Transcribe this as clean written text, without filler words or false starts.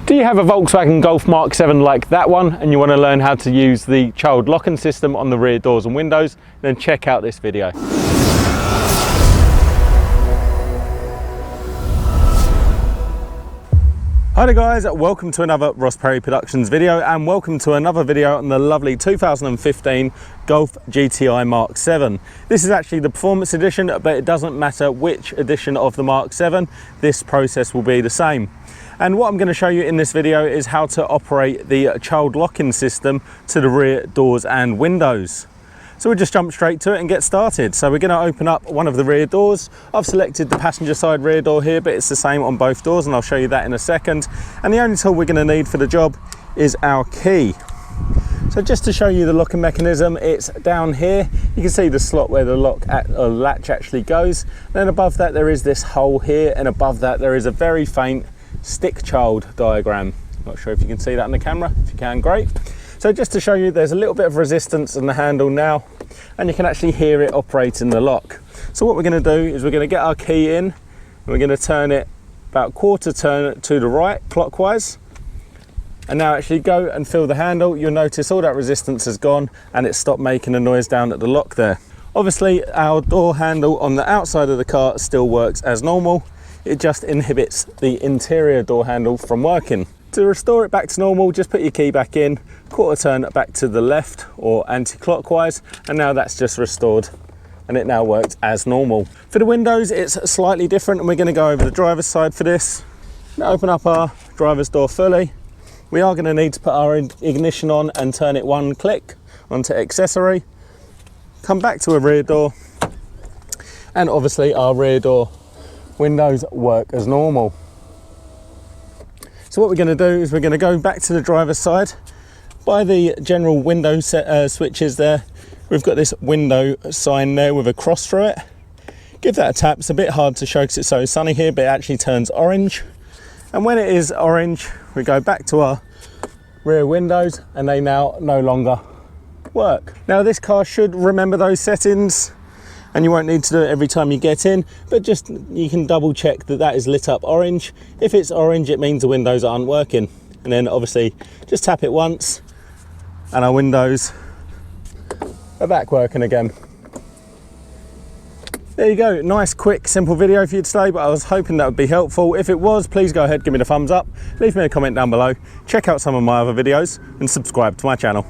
Do you have a Volkswagen Golf Mark 7 like that one and you want to learn how to use the child locking system on the rear doors and windows? Then check out this video. Hi there guys, welcome to another Ross Perry Productions video and welcome to another video on the lovely 2015 Golf GTI Mark 7. This is actually the performance edition, but it doesn't matter which edition of the Mark 7, this process will be the same. And what I'm going to show you in this video is how to operate the child locking system to the rear doors and windows. So we'll just jump straight to it and get started. So we're going to open up one of the rear doors. I've selected the passenger side rear door here, but it's the same on both doors and I'll show you that in a second. And the only tool we're going to need for the job is our key. So just to show you the locking mechanism, it's down here. You can see the slot where the latch actually goes. Then above that there is this hole here, and above that there is a very faint stick child diagram. Not sure if you can see that on the camera. If you can, great. So just to show you, there's a little bit of resistance in the handle now, and you can actually hear it operating the lock. So what we're going to do is we're going to get our key in, and we're going to turn it about quarter turn to the right clockwise, and now actually go and feel the handle. You'll notice all that resistance has gone and it stopped making a noise down at the lock there. Obviously our door handle on the outside of the car still works as normal, it just inhibits the interior door handle from working. To restore it back to normal, just put your key back in, quarter turn back to the left or anti-clockwise, and now that's just restored and it now works as normal. For the windows it's slightly different, and we're going to go over the driver's side for this. Now open up our driver's door fully. We are going to need to put our ignition on and turn it one click onto accessory. Come back to a rear door, and obviously our rear door windows work as normal. So what we're going to do is we're going to go back to the driver's side. By the general window switches there, we've got this window sign there with a cross through it. Give that a tap. It's a bit hard to show because it's so sunny here, but it actually turns orange. And when it is orange, we go back to our rear windows and they now no longer work. Now this car should remember those settings, and you won't need to do it every time you get in, but just you can double check that that is lit up orange. If it's orange, it means the windows aren't working. And then obviously just tap it once and our windows are back working again. There you go, nice quick simple video for you today, but I was hoping that would be helpful. If it was, please go ahead, give me the thumbs up, leave me a comment down below, check out some of my other videos and subscribe to my channel.